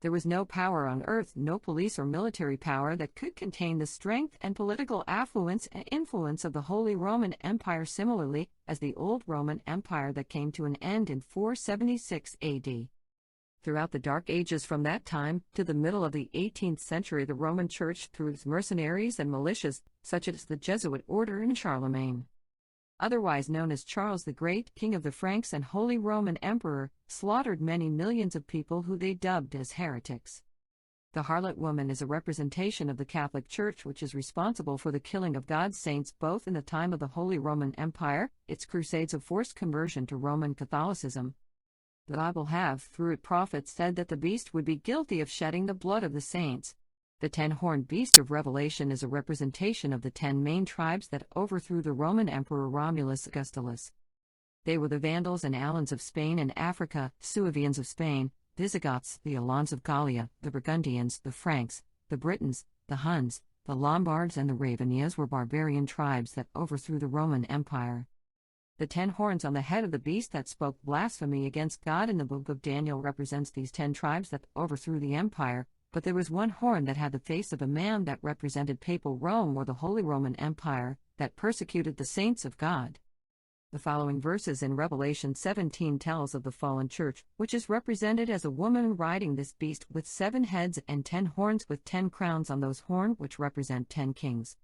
There was no power on earth, no police or military power that could contain the strength and political affluence and influence of the Holy Roman Empire, similarly as the old Roman Empire that came to an end in 476 AD. Throughout the Dark Ages from that time to the middle of the 18th century, the Roman Church, through its mercenaries and militias, such as the Jesuit order in Charlemagne, otherwise known as Charles the Great, King of the Franks and Holy Roman Emperor, slaughtered many millions of people who they dubbed as heretics. The harlot woman is a representation of the Catholic Church, which is responsible for the killing of God's saints both in the time of the Holy Roman Empire, its crusades of forced conversion to Roman Catholicism. The Bible have, through its prophets, said that the beast would be guilty of shedding the blood of the saints. The 10-horned beast of Revelation is a representation of the 10 main tribes that overthrew the Roman Emperor Romulus Augustulus. They were the Vandals and Alans of Spain and Africa, Suevians of Spain, Visigoths, the Alans of Gallia, the Burgundians, the Franks, the Britons, the Huns, the Lombards and the Ravenias were barbarian tribes that overthrew the Roman Empire. The 10 horns on the head of the beast that spoke blasphemy against God in the book of Daniel represents these 10 tribes that overthrew the empire, but there was one horn that had the face of a man that represented papal Rome or the Holy Roman Empire, that persecuted the saints of God. The following verses in Revelation 17 tells of the fallen church, which is represented as a woman riding this beast with 7 heads and 10 horns with 10 crowns on those horns, which represent 10 kings.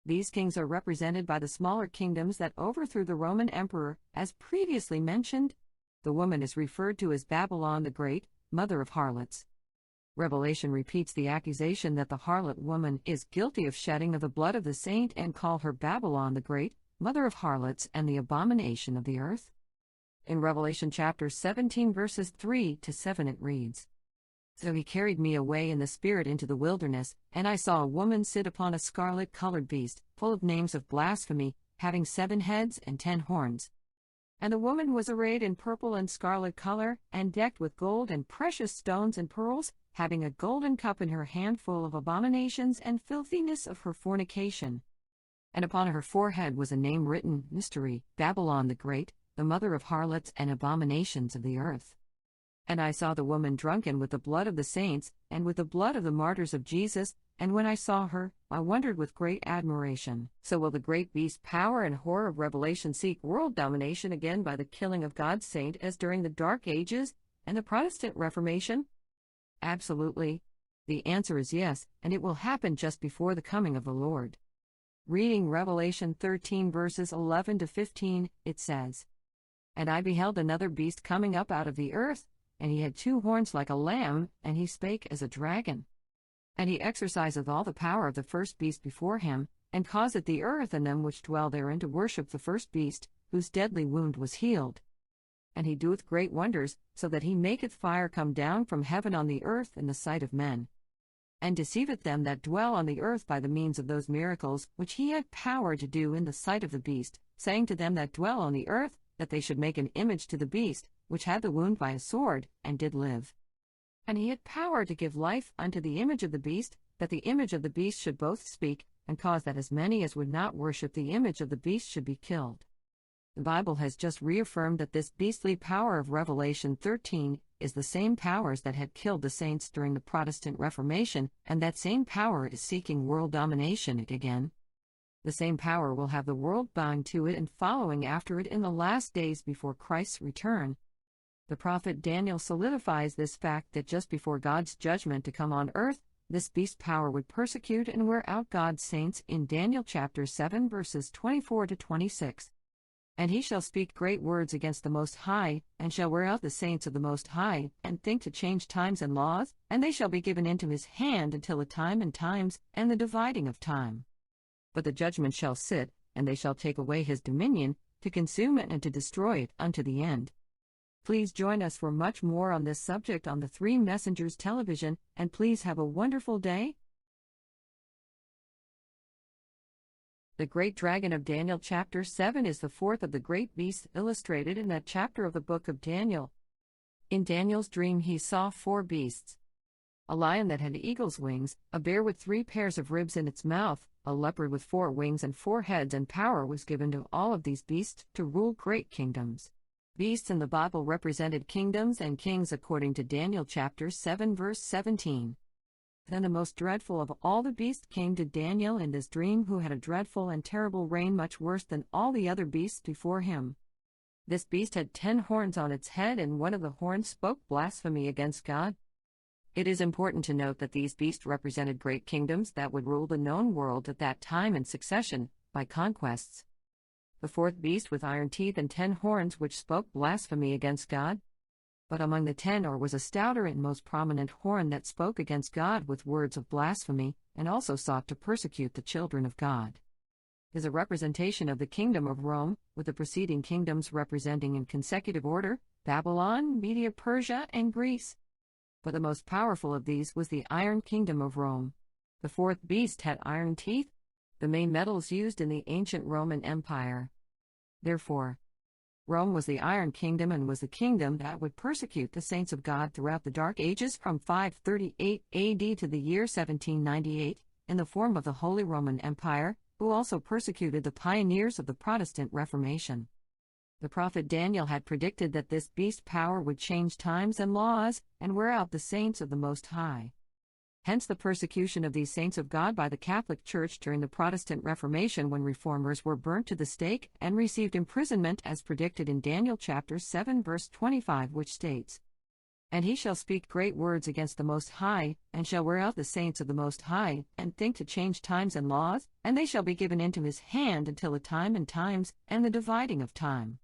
These kings are represented by the smaller kingdoms that overthrew the Roman emperor, as previously mentioned. The woman is referred to as Babylon the Great, mother of harlots. Revelation repeats the accusation that the harlot woman is guilty of shedding of the blood of the saint and call her Babylon the Great, mother of harlots and the abomination of the earth. In Revelation chapter 17 verses 3 to 7 it reads, "So he carried me away in the spirit into the wilderness, and I saw a woman sit upon a scarlet-colored beast, full of names of blasphemy, having 7 heads and 10 horns. And the woman was arrayed in purple and scarlet color, and decked with gold and precious stones and pearls, having a golden cup in her hand full of abominations and filthiness of her fornication. And upon her forehead was a name written, Mystery, Babylon the Great, the mother of harlots and abominations of the earth. And I saw the woman drunken with the blood of the saints, and with the blood of the martyrs of Jesus, and when I saw her, I wondered with great admiration." So will the great beast, power and horror of Revelation, seek world domination again by the killing of God's saint as during the Dark Ages and the Protestant Reformation? Absolutely. The answer is yes, and it will happen just before the coming of the Lord. Reading Revelation 13 verses 11 to 15, it says, "And I beheld another beast coming up out of the earth, and he had 2 horns like a lamb, and he spake as a dragon. And he exerciseth all the power of the first beast before him, and causeth the earth and them which dwell therein to worship the first beast, whose deadly wound was healed. And he doeth great wonders, so that he maketh fire come down from heaven on the earth in the sight of men, and deceiveth them that dwell on the earth by the means of those miracles which he had power to do in the sight of the beast, saying to them that dwell on the earth, that they should make an image to the beast, which had the wound by a sword, and did live. And he had power to give life unto the image of the beast, that the image of the beast should both speak, and cause that as many as would not worship the image of the beast should be killed." The Bible has just reaffirmed that this beastly power of Revelation 13 is the same powers that had killed the saints during the Protestant Reformation, and that same power is seeking world domination again. The same power will have the world bowing to it and following after it in the last days before Christ's return. The prophet Daniel solidifies this fact that just before God's judgment to come on earth, this beast power would persecute and wear out God's saints in Daniel chapter 7 verses 24 to 26. "And he shall speak great words against the Most High, and shall wear out the saints of the Most High, and think to change times and laws, and they shall be given into his hand until a time and times, and the dividing of time. But the judgment shall sit, and they shall take away his dominion, to consume it and to destroy it unto the end." Please join us for much more on this subject on the Three Messengers television, and please have a wonderful day. The Great Dragon of Daniel chapter 7 is the fourth of the great beasts illustrated in that chapter of the book of Daniel. In Daniel's dream he saw 4 beasts. A lion that had eagle's wings, a bear with 3 pairs of ribs in its mouth, a leopard with 4 wings and 4 heads, and power was given to all of these beasts to rule great kingdoms. Beasts in the Bible represented kingdoms and kings according to Daniel chapter 7 verse 17. Then the most dreadful of all the beasts came to Daniel in this dream, who had a dreadful and terrible reign, much worse than all the other beasts before him. This beast had 10 horns on its head, and one of the horns spoke blasphemy against God. It is important to note that these beasts represented great kingdoms that would rule the known world at that time in succession, by conquests. The fourth beast with iron teeth and 10 horns, which spoke blasphemy against God. But among the 10 was a stouter and most prominent horn that spoke against God with words of blasphemy, and also sought to persecute the children of God. Is a representation of the kingdom of Rome, with the preceding kingdoms representing in consecutive order Babylon, Media, Persia, and Greece. But the most powerful of these was the Iron Kingdom of Rome. The fourth beast had iron teeth, the main metals used in the ancient Roman Empire. Therefore, Rome was the Iron Kingdom and was the kingdom that would persecute the saints of God throughout the Dark Ages from 538 AD to the year 1798, in the form of the Holy Roman Empire, who also persecuted the pioneers of the Protestant Reformation. The prophet Daniel had predicted that this beast power would change times and laws, and wear out the saints of the Most High. Hence the persecution of these saints of God by the Catholic Church during the Protestant Reformation, when reformers were burnt to the stake and received imprisonment, as predicted in Daniel chapter 7 verse 25, which states, "And he shall speak great words against the Most High, and shall wear out the saints of the Most High, and think to change times and laws, and they shall be given into his hand until the time and times, and the dividing of time."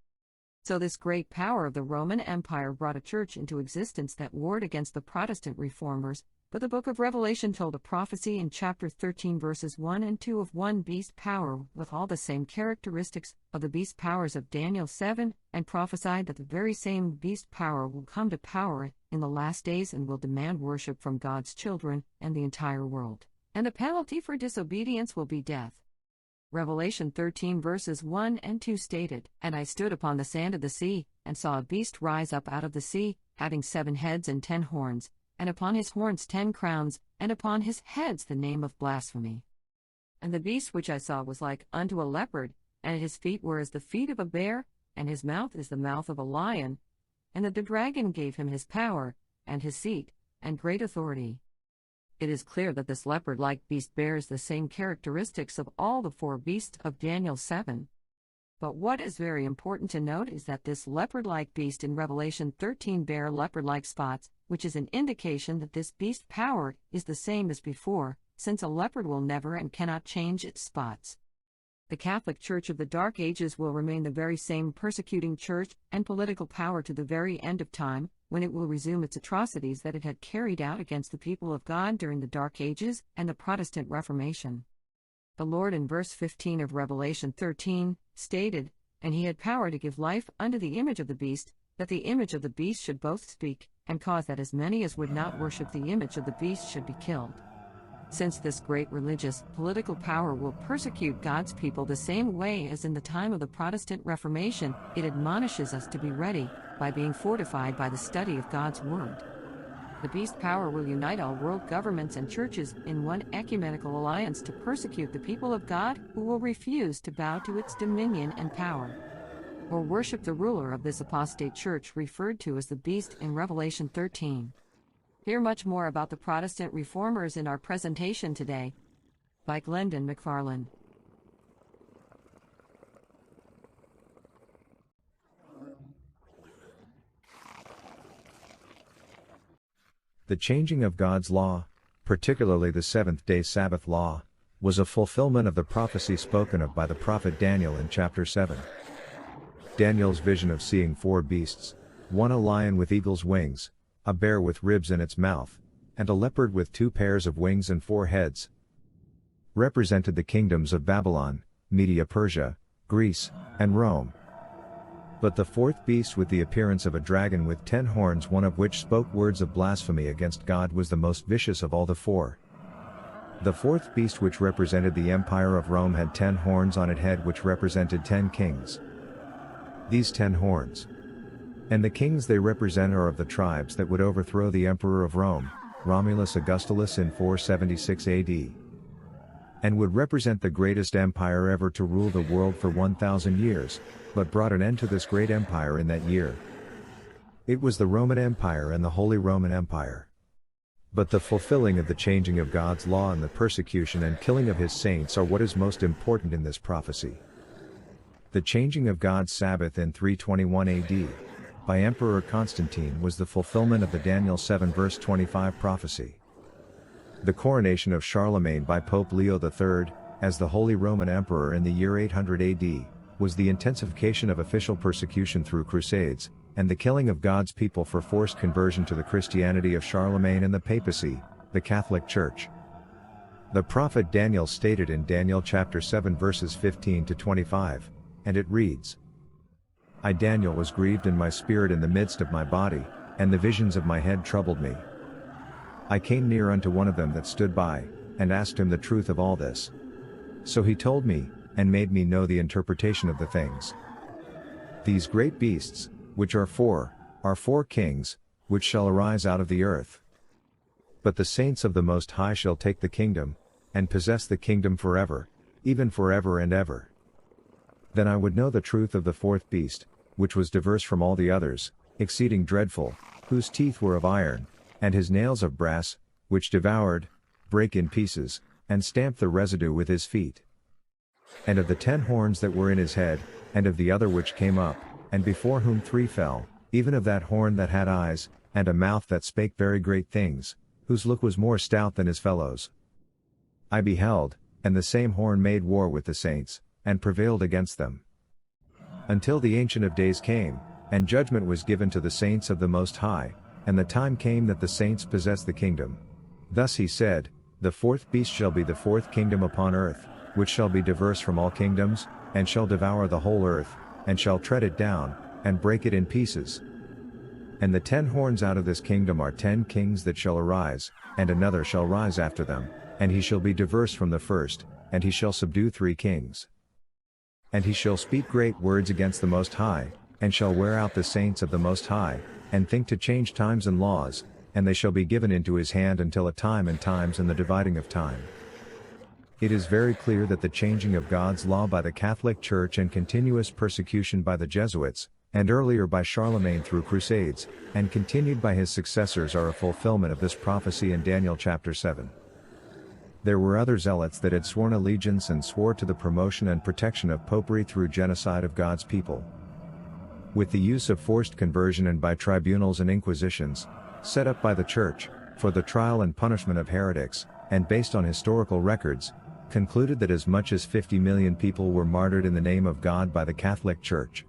So this great power of the Roman Empire brought a church into existence that warred against the Protestant reformers. But the book of Revelation told a prophecy in chapter 13 verses 1 and 2 of one beast power with all the same characteristics of the beast powers of Daniel 7, and prophesied that the very same beast power will come to power in the last days and will demand worship from God's children and the entire world. And the penalty for disobedience will be death. Revelation 13 verses 1 and 2 stated, "And I stood upon the sand of the sea, and saw a beast rise up out of the sea, having 7 heads and 10 horns, and upon his horns 10 crowns, and upon his heads the name of blasphemy. And the beast which I saw was like unto a leopard, and his feet were as the feet of a bear, and his mouth is the mouth of a lion. And the dragon gave him his power, and his seat, and great authority." It is clear that this leopard-like beast bears the same characteristics of all the 4 beasts of Daniel 7. But what is very important to note is that this leopard-like beast in Revelation 13 bear leopard-like spots, which is an indication that this beast power is the same as before, since a leopard will never and cannot change its spots. The Catholic Church of the Dark Ages will remain the very same persecuting church and political power to the very end of time, when it will resume its atrocities that it had carried out against the people of God during the Dark Ages and the Protestant Reformation. The Lord in verse 15 of Revelation 13 stated, "And he had power to give life unto the image of the beast, that the image of the beast should both speak, and cause that as many as would not worship the image of the beast should be killed." Since this great religious, political power will persecute God's people the same way as in the time of the Protestant Reformation, it admonishes us to be ready, by being fortified by the study of God's Word. The beast power will unite all world governments and churches in one ecumenical alliance to persecute the people of God who will refuse to bow to its dominion and power, or worship the ruler of this apostate church referred to as the beast in Revelation 13. Hear much more about the Protestant reformers in our presentation today. By Glendon, McFarlane. The changing of God's law, particularly the seventh-day Sabbath law, was a fulfillment of the prophecy spoken of by the prophet Daniel in chapter 7. Daniel's vision of seeing 4 beasts, one a lion with eagle's wings, a bear with ribs in its mouth, and a leopard with 2 pairs of wings and 4 heads, represented the kingdoms of Babylon, Media, Persia, Greece, and Rome. But the 4th beast, with the appearance of a dragon with 10 horns, one of which spoke words of blasphemy against God, was the most vicious of all the 4. The 4th beast, which represented the Empire of Rome, had 10 horns on its head, which represented 10 kings. These 10 horns, and the kings they represent, are of the tribes that would overthrow the Emperor of Rome, Romulus Augustulus, in 476 AD. and would represent the greatest empire ever to rule the world for 1,000 years, but brought an end to this great empire in that year. It was the Roman Empire and the Holy Roman Empire. But the fulfilling of the changing of God's law and the persecution and killing of his saints are what is most important in this prophecy. The changing of God's Sabbath in 321 AD, by Emperor Constantine, was the fulfillment of the Daniel 7 verse 25 prophecy. The coronation of Charlemagne by Pope Leo III, as the Holy Roman Emperor in the year 800 AD, was the intensification of official persecution through crusades, and the killing of God's people for forced conversion to the Christianity of Charlemagne and the papacy, the Catholic Church. The prophet Daniel stated in Daniel chapter 7 verses 15 to 25, and it reads, I Daniel was grieved in my spirit in the midst of my body, and the visions of my head troubled me. I came near unto one of them that stood by, and asked him the truth of all this. So he told me, and made me know the interpretation of the things. These great beasts, which are four kings, which shall arise out of the earth. But the saints of the Most High shall take the kingdom, and possess the kingdom forever, even forever and ever. Then I would know the truth of the fourth beast, which was diverse from all the others, exceeding dreadful, whose teeth were of iron, and his nails of brass, which devoured, brake in pieces, and stamped the residue with his feet. And of the 10 horns that were in his head, and of the other which came up, and before whom 3 fell, even of that horn that had eyes, and a mouth that spake very great things, whose look was more stout than his fellows. I beheld, and the same horn made war with the saints, and prevailed against them. Until the Ancient of Days came, and judgment was given to the saints of the Most High, and the time came that the saints possessed the kingdom. Thus he said, the fourth beast shall be the fourth kingdom upon earth, which shall be diverse from all kingdoms, and shall devour the whole earth, and shall tread it down, and break it in pieces. And the 10 horns out of this kingdom are 10 kings that shall arise, and another shall rise after them, and he shall be diverse from the first, and he shall subdue 3 kings. And he shall speak great words against the Most High, and shall wear out the saints of the Most High, and think to change times and laws, and they shall be given into his hand until a time and times and the dividing of time. It is very clear that the changing of God's law by the Catholic Church and continuous persecution by the Jesuits, and earlier by Charlemagne through crusades, and continued by his successors are a fulfillment of this prophecy in Daniel chapter 7. There were other zealots that had sworn allegiance and swore to the promotion and protection of popery through genocide of God's people. With the use of forced conversion and by tribunals and inquisitions, set up by the Church, for the trial and punishment of heretics, and based on historical records, concluded that as much as 50 million people were martyred in the name of God by the Catholic Church.